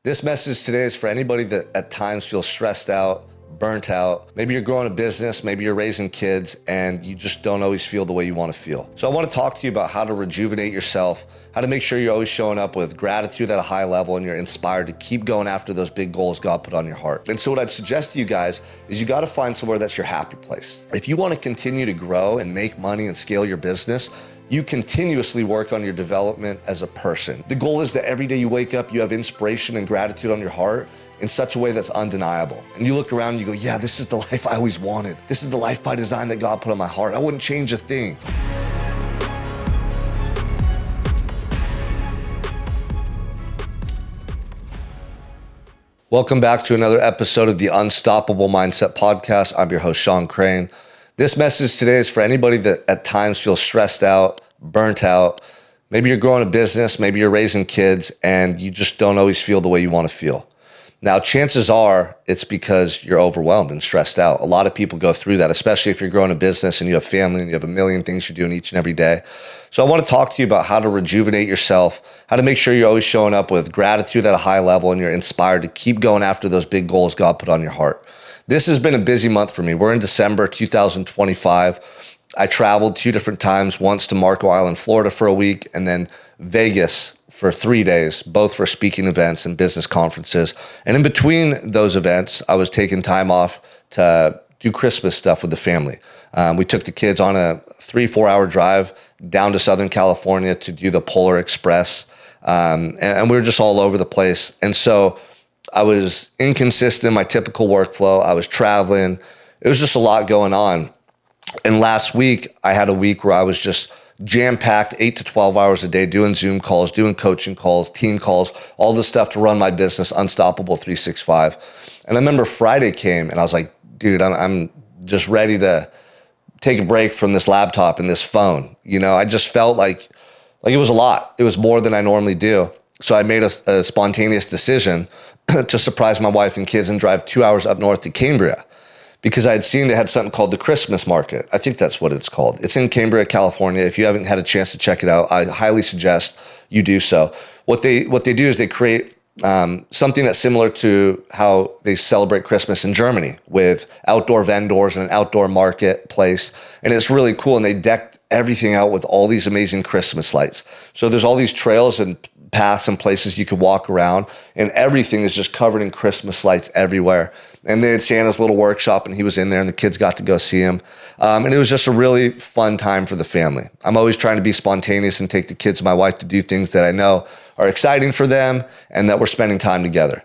This message today is for anybody that at times feels stressed out, burnt out. Maybe you're growing a business, maybe you're raising kids, and you just don't always feel the way you want to feel. So I want to talk to you about how to rejuvenate yourself, how to make sure you're always showing up with gratitude at a high level and you're inspired to keep going after those big goals God put on your heart. And so what I'd suggest to you guys is you got to find somewhere that's your happy place. If you want to continue to grow and make money and scale your business, you continuously work on your development as a person. The goal is that every day you wake up, you have inspiration and gratitude on your heart in such a way that's undeniable. And you look around and you go, yeah, this is the life I always wanted. This is the life by design that God put on my heart. I wouldn't change a thing. Welcome back to another episode of the Unstoppable Mindset Podcast. I'm your host, Sean Crane. This message today is for anybody that at times feels stressed out, burnt out. Maybe you're growing a business, maybe you're raising kids, and you just don't always feel the way you want to feel. Now, chances are it's because you're overwhelmed and stressed out. A lot of people go through that, especially if you're growing a business and you have family and you have a million things you're doing each and every day. So I want to talk to you about how to rejuvenate yourself, how to make sure you're always showing up with gratitude at a high level and you're inspired to keep going after those big goals God put on your heart. This has been a busy month for me. We're in December 2025. I traveled 2 different times, once to Marco Island, Florida for a week, and then Vegas for 3 days, both for speaking events and business conferences. And in between those events, I was taking time off to do Christmas stuff with the family. We took the kids on a 3-4 hour drive down to Southern California to do the Polar Express. And we were just all over the place. And so I was inconsistent in my typical workflow. I was traveling. It was just a lot going on. And last week, I had a week where I was just jam-packed 8 to 12 hours a day doing Zoom calls, doing coaching calls, team calls, all this stuff to run my business, Unstoppable 365. And I remember Friday came and I was like, dude, I'm just ready to take a break from this laptop and this phone. You know, I just felt like it was a lot. It was more than I normally do. So I made a spontaneous decision to surprise my wife and kids and drive 2 hours up north to Cambria, because I had seen they had something called the Christmas market. I think that's what it's called. It's in Cambria, California. If you haven't had a chance to check it out, I highly suggest you do so. What they do is they create something that's similar to how they celebrate Christmas in Germany, with outdoor vendors and an outdoor marketplace. And it's really cool. And they decked everything out with all these amazing Christmas lights. So there's all these trails and paths and places you could walk around, and everything is just covered in Christmas lights everywhere. And they had Santa's little workshop, and he was in there, and the kids got to go see him. And it was just a really fun time for the family. I'm always trying to be spontaneous and take the kids and my wife to do things that I know are exciting for them and that we're spending time together.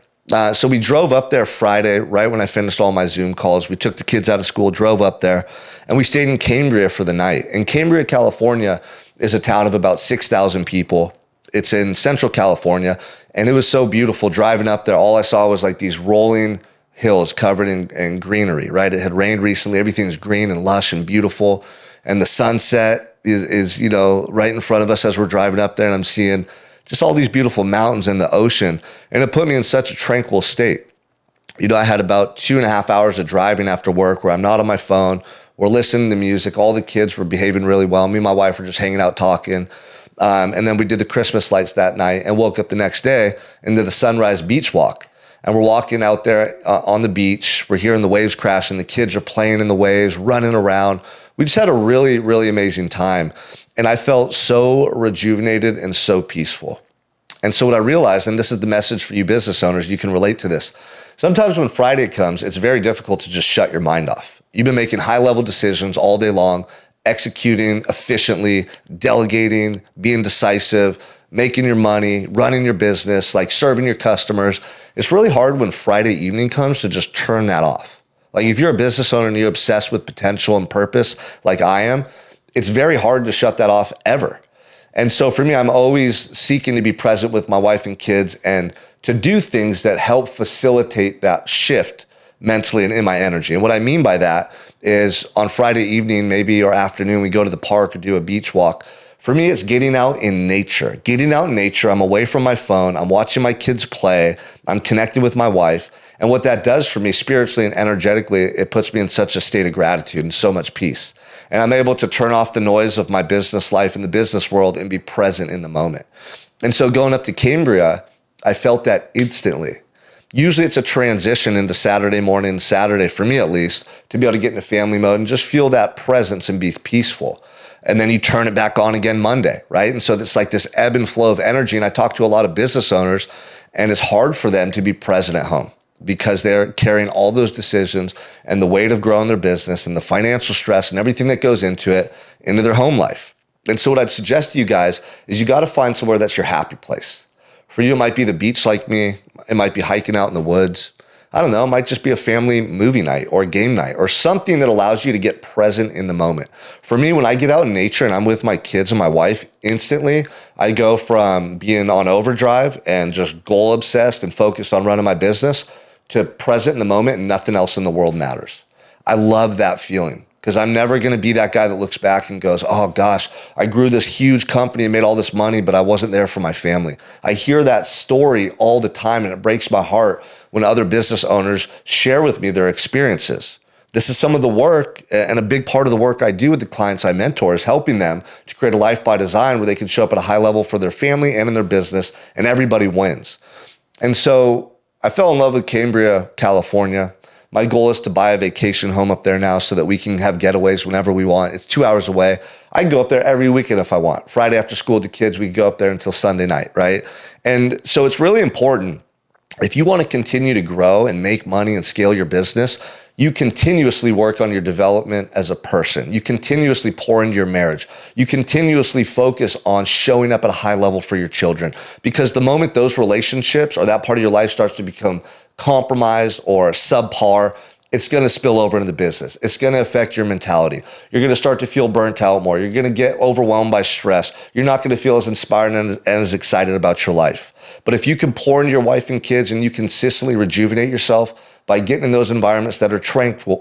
So we drove up there Friday, right when I finished all my Zoom calls. We took the kids out of school, drove up there, and we stayed in Cambria for the night. And Cambria, California is a town of about 6,000 people. It's in Central California, and it was so beautiful driving up there. All I saw was like these rolling hills covered in greenery, right? It had rained recently. Everything's green and lush and beautiful. And the sunset is right in front of us as we're driving up there. And I'm seeing just all these beautiful mountains and the ocean. And it put me in such a tranquil state. You know, I had about 2.5 hours of driving after work where I'm not on my phone. We're listening to music. All the kids were behaving really well. Me and my wife were just hanging out talking. And then we did the Christmas lights that night and woke up the next day and did a sunrise beach walk. And we're walking out there on the beach. We're hearing the waves crashing. The kids are playing in the waves, running around. We just had a really, really amazing time. And I felt so rejuvenated and so peaceful. And so what I realized, and this is the message for you business owners, you can relate to this. Sometimes when Friday comes, it's very difficult to just shut your mind off. You've been making high-level decisions all day long, executing efficiently, delegating, being decisive, making your money, running your business, like serving your customers. It's really hard when Friday evening comes to just turn that off. Like if you're a business owner and you're obsessed with potential and purpose like I am, it's very hard to shut that off ever. And so for me, I'm always seeking to be present with my wife and kids and to do things that help facilitate that shift mentally and in my energy. And what I mean by that is on Friday evening, maybe, or afternoon, we go to the park or do a beach walk. For me, it's getting out in nature. Getting out in nature, I'm away from my phone, I'm watching my kids play, I'm connected with my wife. And what that does for me spiritually and energetically, it puts me in such a state of gratitude and so much peace. And I'm able to turn off the noise of my business life and the business world and be present in the moment. And so going up to Cambria, I felt that instantly. Usually it's a transition into Saturday morning, Saturday, for me at least, to be able to get into family mode and just feel that presence and be peaceful. And then you turn it back on again Monday, right? And so it's like this ebb and flow of energy. And I talk to a lot of business owners, and it's hard for them to be present at home because they're carrying all those decisions and the weight of growing their business and the financial stress and everything that goes into it into their home life. And so what I'd suggest to you guys is you got to find somewhere that's your happy place. For you, it might be the beach like me. It might be hiking out in the woods. I don't know, it might just be a family movie night or a game night or something that allows you to get present in the moment. For me, when I get out in nature and I'm with my kids and my wife, instantly I go from being on overdrive and just goal obsessed and focused on running my business to present in the moment and nothing else in the world matters. I love that feeling because I'm never going to be that guy that looks back and goes, oh gosh, I grew this huge company and made all this money, but I wasn't there for my family. I hear that story all the time and it breaks my heart when other business owners share with me their experiences. This is some of the work, and a big part of the work I do with the clients I mentor is helping them to create a life by design where they can show up at a high level for their family and in their business, and everybody wins. And so I fell in love with Cambria, California. My goal is to buy a vacation home up there now so that we can have getaways whenever we want. It's 2 hours away. I can go up there every weekend if I want. Friday after school with the kids, we can go up there until Sunday night, right? And so it's really important. If you want to continue to grow and make money and scale your business, you continuously work on your development as a person. You continuously pour into your marriage. You continuously focus on showing up at a high level for your children. Because the moment those relationships or that part of your life starts to become compromised or subpar, it's going to spill over into the business. It's going to affect your mentality. You're going to start to feel burnt out more. You're going to get overwhelmed by stress. You're not going to feel as inspired and as excited about your life. But if you can pour into your wife and kids and you consistently rejuvenate yourself by getting in those environments that are tranquil,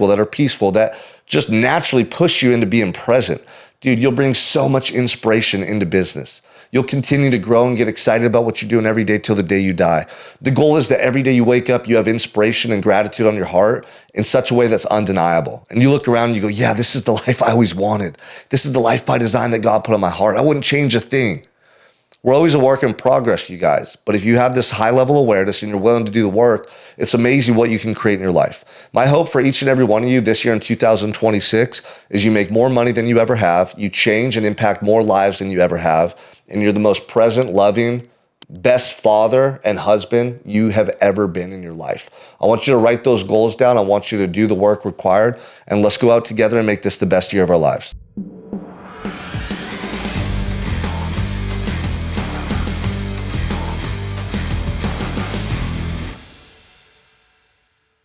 that are peaceful, that just naturally push you into being present, dude, you'll bring so much inspiration into business. You'll continue to grow and get excited about what you're doing every day till the day you die. The goal is that every day you wake up, you have inspiration and gratitude on your heart in such a way that's undeniable. And you look around and you go, yeah, this is the life I always wanted. This is the life by design that God put on my heart. I wouldn't change a thing. We're always a work in progress, you guys. But if you have this high level awareness and you're willing to do the work, it's amazing what you can create in your life. My hope for each and every one of you this year in 2026 is you make more money than you ever have, you change and impact more lives than you ever have, and you're the most present, loving, best father and husband you have ever been in your life. I want you to write those goals down. I want you to do the work required, and let's go out together and make this the best year of our lives.